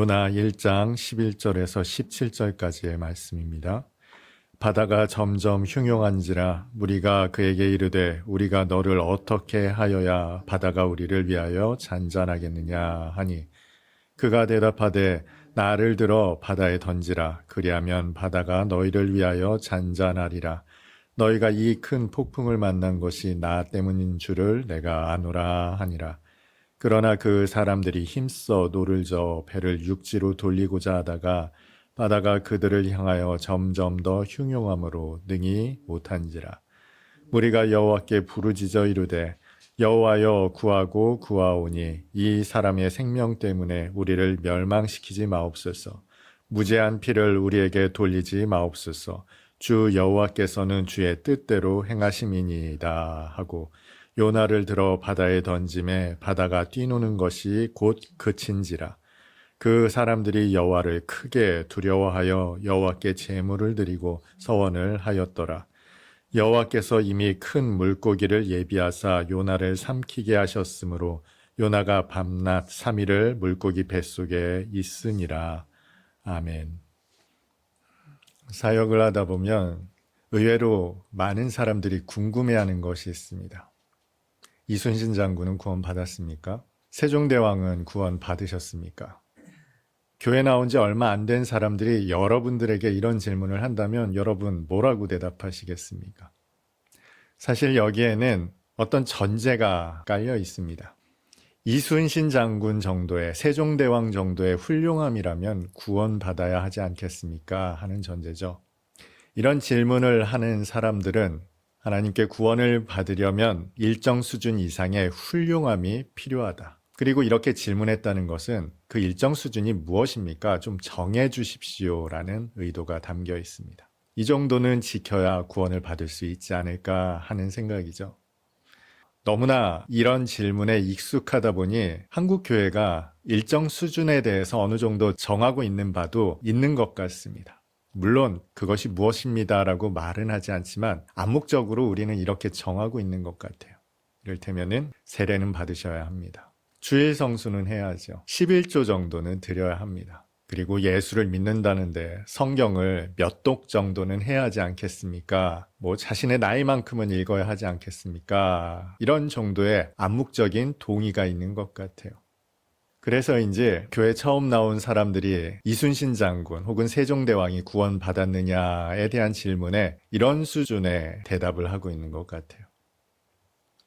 요나 1장 11절에서 17절까지의 말씀입니다. 바다가 점점 흉용한지라 무리가 그에게 이르되 우리가 너를 어떻게 하여야 바다가 우리를 위하여 잔잔하겠느냐 하니 그가 대답하되 나를 들어 바다에 던지라. 그리하면 바다가 너희를 위하여 잔잔하리라. 너희가 이 큰 폭풍을 만난 것이 나 때문인 줄을 내가 아노라 하니라. 그러나 그 사람들이 힘써 노를 저어 배를 육지로 돌리고자 하다가 바다가 그들을 향하여 점점 더 흉용함으로 능히 못한지라. 무리가 여호와께 부르짖어 이르되 여호와여 구하고 구하오니 이 사람의 생명 때문에 우리를 멸망시키지 마옵소서. 무죄한 피를 우리에게 돌리지 마옵소서. 주 여호와께서는 주의 뜻대로 행하심이니이다 하고 요나를 들어 바다에 던짐에 바다가 뛰노는 것이 곧 그친지라. 그 사람들이 여호와를 크게 두려워하여 여호와께 제물을 드리고 서원을 하였더라. 여호와께서 이미 큰 물고기를 예비하사 요나를 삼키게 하셨으므로 요나가 밤낮 3일을 물고기 뱃속에 있으니라. 아멘. 사역을 하다 보면 의외로 많은 사람들이 궁금해하는 것이 있습니다. 이순신 장군은 구원 받았습니까? 세종대왕은 구원 받으셨습니까? 교회 나온 지 얼마 안 된 사람들이 여러분들에게 이런 질문을 한다면 여러분 뭐라고 대답하시겠습니까? 사실 여기에는 어떤 전제가 깔려 있습니다. 이순신 장군 정도의, 세종대왕 정도의 훌륭함이라면 구원받아야 하지 않겠습니까? 하는 전제죠. 이런 질문을 하는 사람들은 하나님께 구원을 받으려면 일정 수준 이상의 훌륭함이 필요하다. 그리고 이렇게 질문했다는 것은 그 일정 수준이 무엇입니까? 좀 정해 주십시오라는 의도가 담겨 있습니다. 이 정도는 지켜야 구원을 받을 수 있지 않을까 하는 생각이죠. 너무나 이런 질문에 익숙하다 보니 한국 교회가 일정 수준에 대해서 어느 정도 정하고 있는 바도 있는 것 같습니다. 물론 그것이 무엇입니다라고 말은 하지 않지만 암묵적으로 우리는 이렇게 정하고 있는 것 같아요. 이를테면은 세례는 받으셔야 합니다. 주일 성수는 해야죠. 11조 정도는 드려야 합니다. 그리고 예수를 믿는다는데 성경을 몇 독 정도는 해야 하지 않겠습니까? 자신의 나이만큼은 읽어야 하지 않겠습니까? 이런 정도의 암묵적인 동의가 있는 것 같아요. 그래서 이제 교회 처음 나온 사람들이 이순신 장군 혹은 세종대왕이 구원받았느냐에 대한 질문에 이런 수준의 대답을 하고 있는 것 같아요.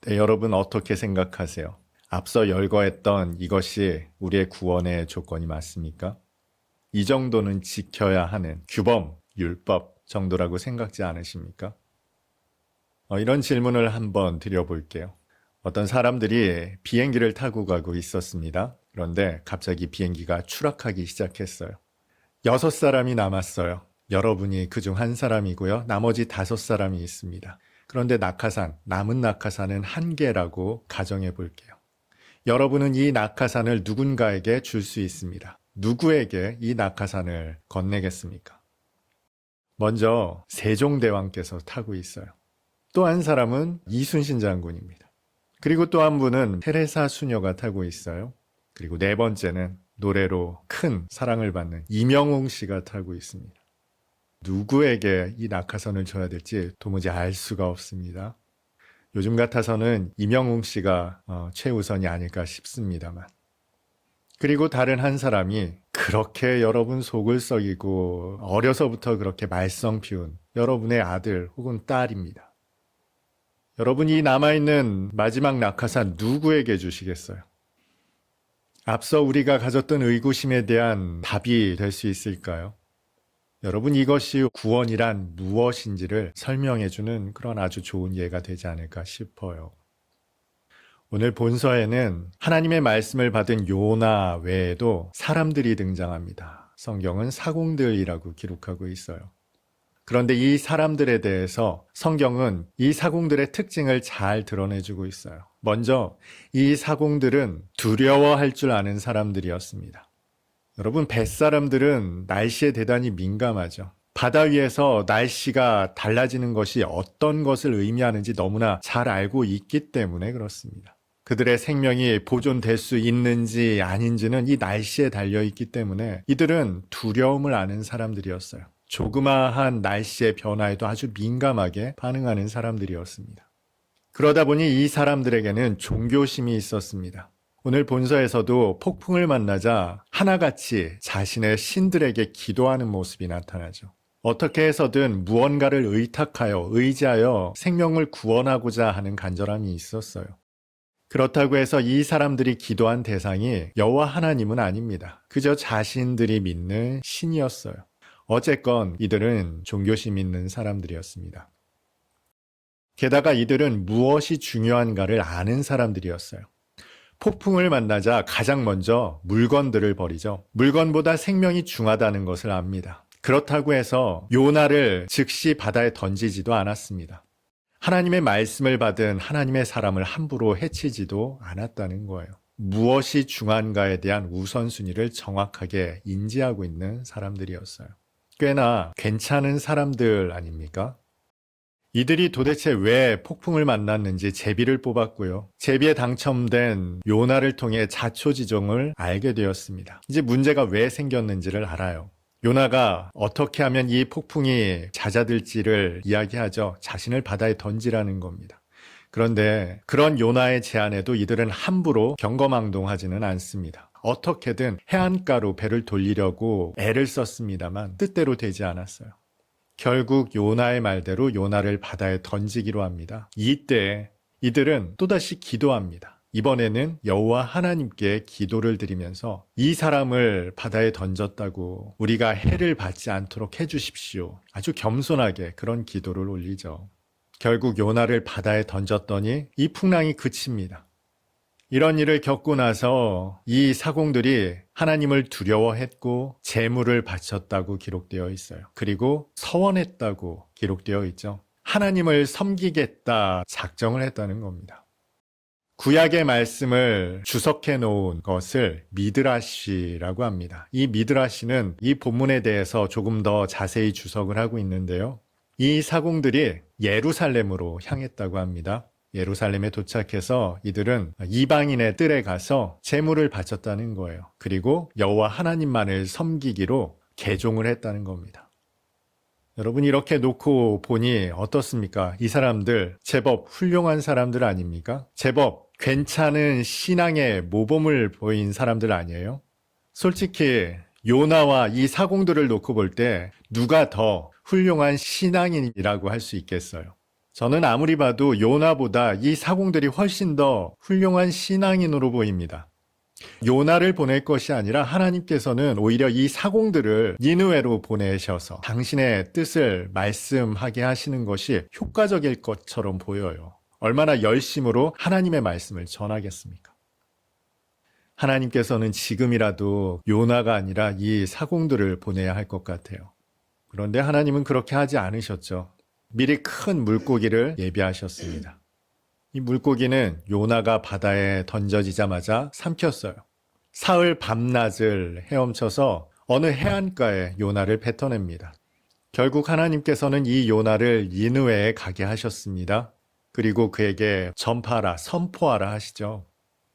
네, 여러분 어떻게 생각하세요? 앞서 열거했던 이것이 우리의 구원의 조건이 맞습니까? 이 정도는 지켜야 하는 규범, 율법 정도라고 생각지 않으십니까? 이런 질문을 한번 드려볼게요. 어떤 사람들이 비행기를 타고 가고 있었습니다. 그런데 갑자기 비행기가 추락하기 시작했어요. 6사람이 남았어요. 여러분이 그중 한 사람이고요. 나머지 5사람이 있습니다. 그런데 남은 낙하산은 1개라고 가정해 볼게요. 여러분은 이 낙하산을 누군가에게 줄 수 있습니다. 누구에게 이 낙하산을 건네겠습니까? 먼저 세종대왕께서 타고 있어요. 또 한 사람은 이순신 장군입니다. 그리고 또 한 분은 테레사 수녀가 타고 있어요. 그리고 네 번째는 노래로 큰 사랑을 받는 이명웅 씨가 타고 있습니다. 누구에게 이 낙하산을 줘야 될지 도무지 알 수가 없습니다. 요즘 같아서는 이명웅 씨가 최우선이 아닐까 싶습니다만. 그리고 다른 한 사람이 그렇게 여러분 속을 썩이고 어려서부터 그렇게 말썽 피운 여러분의 아들 혹은 딸입니다. 여러분이 남아있는 마지막 낙하산 누구에게 주시겠어요? 앞서 우리가 가졌던 의구심에 대한 답이 될 수 있을까요? 여러분 이것이 구원이란 무엇인지를 설명해주는 그런 아주 좋은 예가 되지 않을까 싶어요. 오늘 본서에는 하나님의 말씀을 받은 요나 외에도 사람들이 등장합니다. 성경은 사공들이라고 기록하고 있어요. 그런데 이 사람들에 대해서 성경은 이 사공들의 특징을 잘 드러내주고 있어요. 먼저 이 사공들은 두려워할 줄 아는 사람들이었습니다. 여러분 뱃사람들은 날씨에 대단히 민감하죠. 바다 위에서 날씨가 달라지는 것이 어떤 것을 의미하는지 너무나 잘 알고 있기 때문에 그렇습니다. 그들의 생명이 보존될 수 있는지 아닌지는 이 날씨에 달려있기 때문에 이들은 두려움을 아는 사람들이었어요. 조그마한 날씨의 변화에도 아주 민감하게 반응하는 사람들이었습니다. 그러다 보니 이 사람들에게는 종교심이 있었습니다. 오늘 본서에서도 폭풍을 만나자 하나같이 자신의 신들에게 기도하는 모습이 나타나죠. 어떻게 해서든 무언가를 의탁하여 의지하여 생명을 구원하고자 하는 간절함이 있었어요. 그렇다고 해서 이 사람들이 기도한 대상이 여호와 하나님은 아닙니다. 그저 자신들이 믿는 신이었어요. 어쨌건 이들은 종교심 있는 사람들이었습니다. 게다가 이들은 무엇이 중요한가를 아는 사람들이었어요. 폭풍을 만나자 가장 먼저 물건들을 버리죠. 물건보다 생명이 중하다는 것을 압니다. 그렇다고 해서 요나를 즉시 바다에 던지지도 않았습니다. 하나님의 말씀을 받은 하나님의 사람을 함부로 해치지도 않았다는 거예요. 무엇이 중요한가에 대한 우선순위를 정확하게 인지하고 있는 사람들이었어요. 꽤나 괜찮은 사람들 아닙니까? 이들이 도대체 왜 폭풍을 만났는지 제비를 뽑았고요. 제비에 당첨된 요나를 통해 자초지종을 알게 되었습니다. 이제 문제가 왜 생겼는지를 알아요. 요나가 어떻게 하면 이 폭풍이 잦아들지를 이야기하죠. 자신을 바다에 던지라는 겁니다. 그런데 그런 요나의 제안에도 이들은 함부로 경거망동하지는 않습니다. 어떻게든 해안가로 배를 돌리려고 애를 썼습니다만 뜻대로 되지 않았어요. 결국 요나의 말대로 요나를 바다에 던지기로 합니다. 이때 이들은 또다시 기도합니다. 이번에는 여호와 하나님께 기도를 드리면서 이 사람을 바다에 던졌다고 우리가 해를 받지 않도록 해주십시오. 아주 겸손하게 그런 기도를 올리죠. 결국 요나를 바다에 던졌더니 이 풍랑이 그칩니다. 이런 일을 겪고 나서 이 사공들이 하나님을 두려워했고 제물을 바쳤다고 기록되어 있어요. 그리고 서원했다고 기록되어 있죠. 하나님을 섬기겠다 작정을 했다는 겁니다. 구약의 말씀을 주석해 놓은 것을 미드라시라고 합니다. 이 미드라시는 이 본문에 대해서 조금 더 자세히 주석을 하고 있는데요. 이 사공들이 예루살렘으로 향했다고 합니다. 예루살렘에 도착해서 이들은 이방인의 뜰에 가서 제물을 바쳤다는 거예요. 그리고 여호와 하나님만을 섬기기로 개종을 했다는 겁니다. 여러분 이렇게 놓고 보니 어떻습니까? 이 사람들 제법 훌륭한 사람들 아닙니까? 제법 괜찮은 신앙의 모범을 보인 사람들 아니에요? 솔직히 요나와 이 사공들을 놓고 볼 때 누가 더 훌륭한 신앙인이라고 할 수 있겠어요? 저는 아무리 봐도 요나보다 이 사공들이 훨씬 더 훌륭한 신앙인으로 보입니다. 요나를 보낼 것이 아니라 하나님께서는 오히려 이 사공들을 니느웨로 보내셔서 당신의 뜻을 말씀하게 하시는 것이 효과적일 것처럼 보여요. 얼마나 열심으로 하나님의 말씀을 전하겠습니까? 하나님께서는 지금이라도 요나가 아니라 이 사공들을 보내야 할 것 같아요. 그런데 하나님은 그렇게 하지 않으셨죠. 미리 큰 물고기를 예비하셨습니다. 이 물고기는 요나가 바다에 던져지자마자 삼켰어요. 사흘 밤낮을 헤엄쳐서 어느 해안가에 요나를 뱉어냅니다. 결국 하나님께서는 이 요나를 니느웨에 가게 하셨습니다. 그리고 그에게 전파하라, 선포하라 하시죠.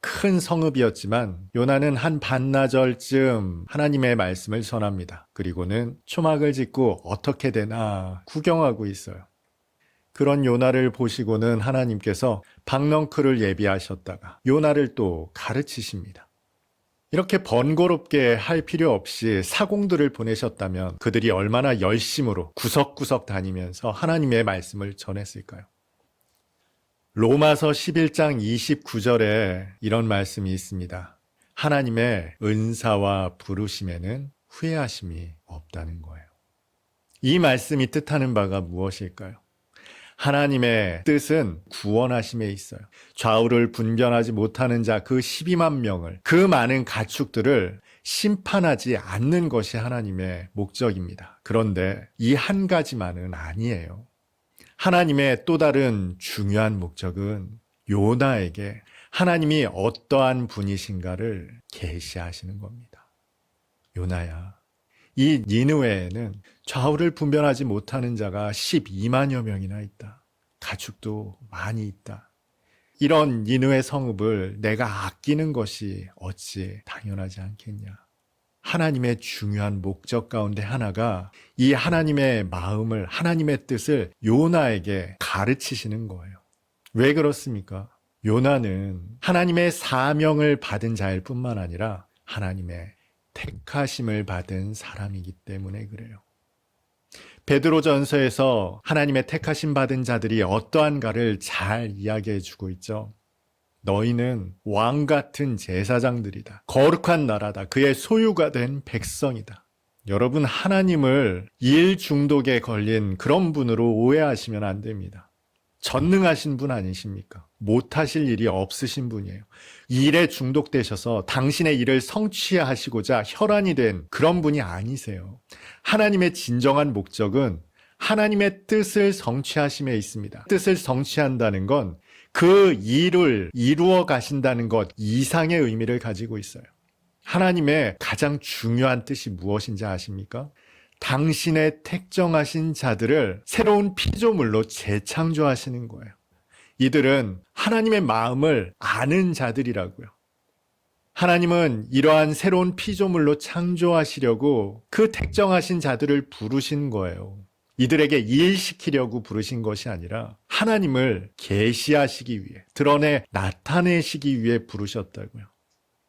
큰 성읍이었지만 요나는 한 반나절쯤 하나님의 말씀을 전합니다. 그리고는 초막을 짓고 어떻게 되나 구경하고 있어요. 그런 요나를 보시고는 하나님께서 박넝쿨을 예비하셨다가 요나를 또 가르치십니다. 이렇게 번거롭게 할 필요 없이 사공들을 보내셨다면 그들이 얼마나 열심으로 구석구석 다니면서 하나님의 말씀을 전했을까요? 로마서 11장 29절에 이런 말씀이 있습니다. 하나님의 은사와 부르심에는 후회하심이 없다는 거예요. 이 말씀이 뜻하는 바가 무엇일까요? 하나님의 뜻은 구원하심에 있어요. 좌우를 분별하지 못하는 자 그 12만 명을, 그 많은 가축들을 심판하지 않는 것이 하나님의 목적입니다. 그런데 이 한 가지만은 아니에요. 하나님의 또 다른 중요한 목적은 요나에게 하나님이 어떠한 분이신가를 계시하시는 겁니다. 요나야, 이 니느웨에는 좌우를 분별하지 못하는 자가 12만여 명이나 있다. 가축도 많이 있다. 이런 니느웨 성읍을 내가 아끼는 것이 어찌 당연하지 않겠냐. 하나님의 중요한 목적 가운데 하나가 이 하나님의 마음을, 하나님의 뜻을 요나에게 가르치시는 거예요. 왜 그렇습니까? 요나는 하나님의 사명을 받은 자일 뿐만 아니라 하나님의 택하심을 받은 사람이기 때문에 그래요. 베드로전서에서 하나님의 택하심 받은 자들이 어떠한가를 잘 이야기해 주고 있죠. 너희는 왕 같은 제사장들이다. 거룩한 나라다. 그의 소유가 된 백성이다. 여러분, 하나님을 일 중독에 걸린 그런 분으로 오해하시면 안 됩니다. 전능하신 분 아니십니까? 못하실 일이 없으신 분이에요. 일에 중독되셔서 당신의 일을 성취하시고자 혈안이 된 그런 분이 아니세요. 하나님의 진정한 목적은 하나님의 뜻을 성취하심에 있습니다. 뜻을 성취한다는 건 그 일을 이루어 가신다는 것 이상의 의미를 가지고 있어요. 하나님의 가장 중요한 뜻이 무엇인지 아십니까? 당신의 택정하신 자들을 새로운 피조물로 재창조하시는 거예요. 이들은 하나님의 마음을 아는 자들이라고요. 하나님은 이러한 새로운 피조물로 창조하시려고 그 택정하신 자들을 부르신 거예요. 이들에게 일시키려고 부르신 것이 아니라 하나님을 계시하시기 위해, 드러내 나타내시기 위해 부르셨다고요.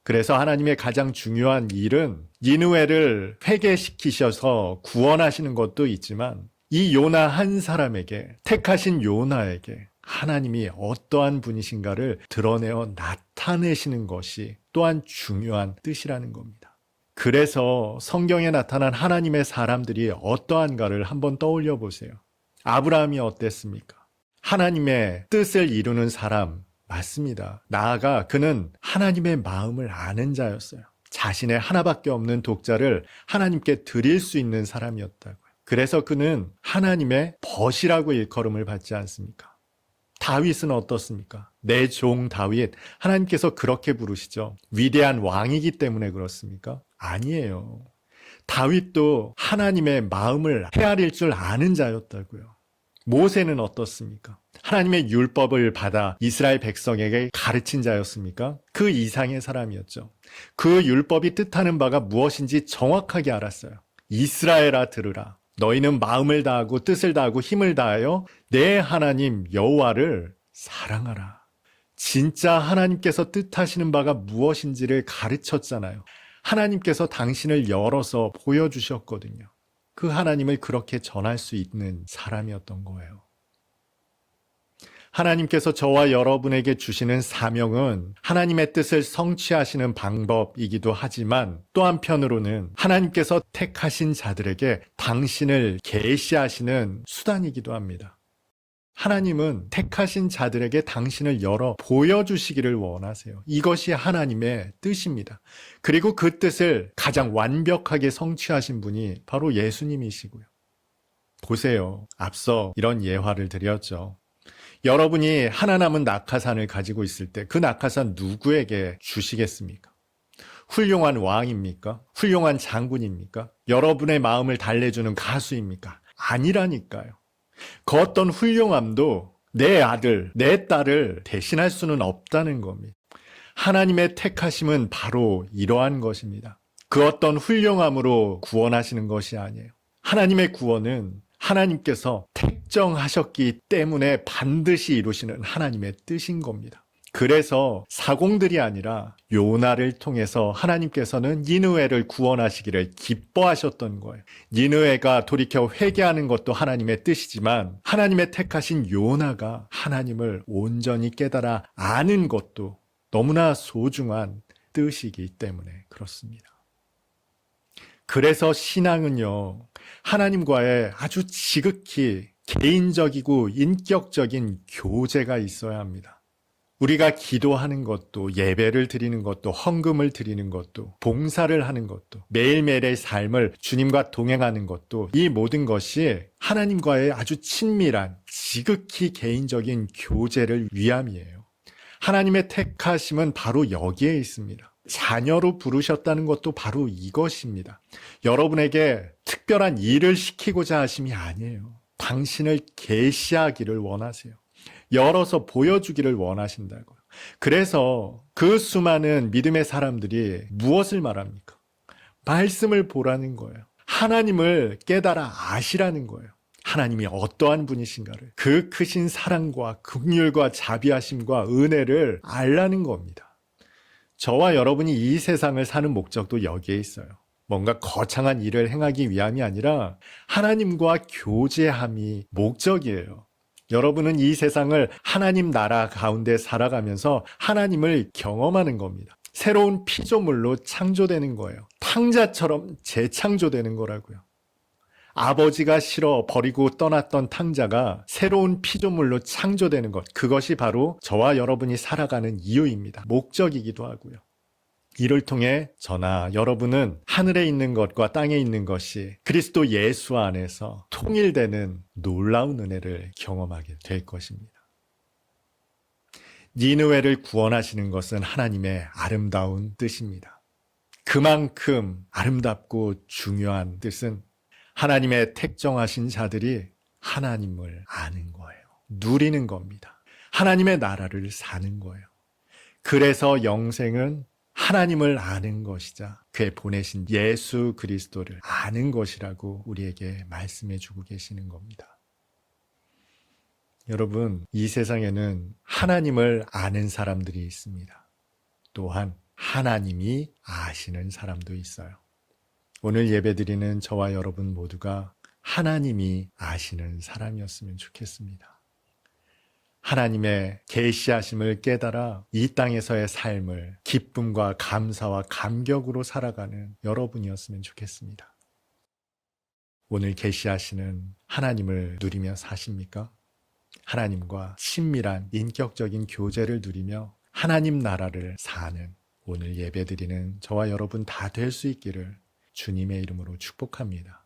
그래서 하나님의 가장 중요한 일은 니느웨를 회개시키셔서 구원하시는 것도 있지만 이 요나 한 사람에게, 택하신 요나에게 하나님이 어떠한 분이신가를 드러내어 나타내시는 것이 또한 중요한 뜻이라는 겁니다. 그래서 성경에 나타난 하나님의 사람들이 어떠한가를 한번 떠올려 보세요. 아브라함이 어땠습니까? 하나님의 뜻을 이루는 사람 맞습니다. 나아가 그는 하나님의 마음을 아는 자였어요. 자신의 하나밖에 없는 독자를 하나님께 드릴 수 있는 사람이었다고요. 그래서 그는 하나님의 벗이라고 일컬음을 받지 않습니까? 다윗은 어떻습니까? 내 종 다윗, 하나님께서 그렇게 부르시죠. 위대한 왕이기 때문에 그렇습니까? 아니에요. 다윗도 하나님의 마음을 헤아릴 줄 아는 자였다고요. 모세는 어떻습니까? 하나님의 율법을 받아 이스라엘 백성에게 가르친 자였습니까? 그 이상의 사람이었죠. 그 율법이 뜻하는 바가 무엇인지 정확하게 알았어요. 이스라엘아 들으라. 너희는 마음을 다하고 뜻을 다하고 힘을 다하여 내 하나님 여호와를 사랑하라. 진짜 하나님께서 뜻하시는 바가 무엇인지를 가르쳤잖아요. 하나님께서 당신을 열어서 보여주셨거든요. 그 하나님을 그렇게 전할 수 있는 사람이었던 거예요. 하나님께서 저와 여러분에게 주시는 사명은 하나님의 뜻을 성취하시는 방법이기도 하지만 또 한편으로는 하나님께서 택하신 자들에게 당신을 계시하시는 수단이기도 합니다. 하나님은 택하신 자들에게 당신을 열어 보여주시기를 원하세요. 이것이 하나님의 뜻입니다. 그리고 그 뜻을 가장 완벽하게 성취하신 분이 바로 예수님이시고요. 보세요. 앞서 이런 예화를 드렸죠. 여러분이 하나 남은 낙하산을 가지고 있을 때 그 낙하산 누구에게 주시겠습니까? 훌륭한 왕입니까? 훌륭한 장군입니까? 여러분의 마음을 달래주는 가수입니까? 아니라니까요. 그 어떤 훌륭함도 내 아들, 내 딸을 대신할 수는 없다는 겁니다. 하나님의 택하심은 바로 이러한 것입니다. 그 어떤 훌륭함으로 구원하시는 것이 아니에요. 하나님의 구원은 하나님께서 택정하셨기 때문에 반드시 이루시는 하나님의 뜻인 겁니다. 그래서 사공들이 아니라 요나를 통해서 하나님께서는 니느웨를 구원하시기를 기뻐하셨던 거예요. 니느웨가 돌이켜 회개하는 것도 하나님의 뜻이지만 하나님의 택하신 요나가 하나님을 온전히 깨달아 아는 것도 너무나 소중한 뜻이기 때문에 그렇습니다. 그래서 신앙은요, 하나님과의 아주 지극히 개인적이고 인격적인 교제가 있어야 합니다. 우리가 기도하는 것도, 예배를 드리는 것도, 헌금을 드리는 것도, 봉사를 하는 것도, 매일매일의 삶을 주님과 동행하는 것도, 이 모든 것이 하나님과의 아주 친밀한 지극히 개인적인 교제를 위함이에요. 하나님의 택하심은 바로 여기에 있습니다. 자녀로 부르셨다는 것도 바로 이것입니다. 여러분에게 특별한 일을 시키고자 하심이 아니에요. 당신을 계시하기를 원하세요. 열어서 보여주기를 원하신다고요. 그래서 그 수많은 믿음의 사람들이 무엇을 말합니까? 말씀을 보라는 거예요. 하나님을 깨달아 아시라는 거예요. 하나님이 어떠한 분이신가를, 그 크신 사랑과 긍휼과 자비하심과 은혜를 알라는 겁니다. 저와 여러분이 이 세상을 사는 목적도 여기에 있어요. 뭔가 거창한 일을 행하기 위함이 아니라 하나님과 교제함이 목적이에요. 여러분은 이 세상을 하나님 나라 가운데 살아가면서 하나님을 경험하는 겁니다. 새로운 피조물로 창조되는 거예요. 탕자처럼 재창조되는 거라고요. 아버지가 싫어 버리고 떠났던 탕자가 새로운 피조물로 창조되는 것, 그것이 바로 저와 여러분이 살아가는 이유입니다. 목적이기도 하고요. 이를 통해 저나 여러분은 하늘에 있는 것과 땅에 있는 것이 그리스도 예수 안에서 통일되는 놀라운 은혜를 경험하게 될 것입니다. 니느웨를 구원하시는 것은 하나님의 아름다운 뜻입니다. 그만큼 아름답고 중요한 뜻은 하나님의 택정하신 자들이 하나님을 아는 거예요. 누리는 겁니다. 하나님의 나라를 사는 거예요. 그래서 영생은 하나님을 아는 것이자 그의 보내신 예수 그리스도를 아는 것이라고 우리에게 말씀해 주고 계시는 겁니다. 여러분, 이 세상에는 하나님을 아는 사람들이 있습니다. 또한 하나님이 아시는 사람도 있어요. 오늘 예배드리는 저와 여러분 모두가 하나님이 아시는 사람이었으면 좋겠습니다. 하나님의 계시하심을 깨달아 이 땅에서의 삶을 기쁨과 감사와 감격으로 살아가는 여러분이었으면 좋겠습니다. 오늘 계시하시는 하나님을 누리며 사십니까? 하나님과 친밀한 인격적인 교제를 누리며 하나님 나라를 사는 오늘 예배드리는 저와 여러분 다 될 수 있기를 주님의 이름으로 축복합니다.